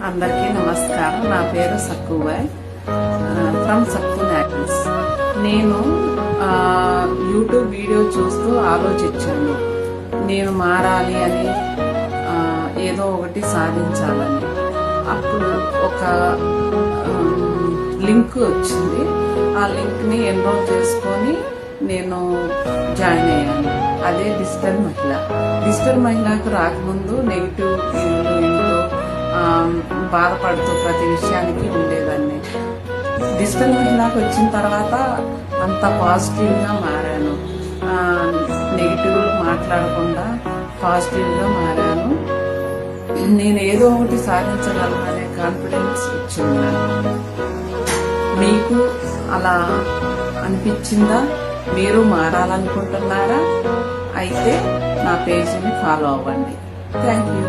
అందరికీ నమస్కారం. నా పేరు సక్కుబాయ్ ఫ్రమ్ సక్కు న్యాకిల్స్. నేను యూట్యూబ్ వీడియో చూస్తూ ఆలోచించాను, నేను మారాలి అని, ఏదో ఒకటి సాధించాలని. అప్పుడు ఒక లింక్ వచ్చింది. ఆ లింక్ని ఎన్రోల్ చేసుకొని నేను జాయిన్ అయ్యాను. అదే డిజిటల్ మహిళ. డిజిటల్ మహిళకు రాకముందు నెగిటివ్ ఏంటో బాధపడుతూ ప్రతి విషయానికి ఉండేదాన్ని. డిజిటల్ మహిళకు వచ్చిన తర్వాత అంత పాజిటివ్గా మారాను. నెగిటివ్లు మాట్లాడకుండా పాజిటివ్గా మారాను. నేను ఏదో ఒకటి సాధించగలననే కాన్ఫిడెన్స్ వచ్చింది. మీకు అలా అనిపించిందా? మీరు మారాలనుకుంటున్నారా? అయితే నా పేజీని ఫాలో అవ్వండి. Thank you.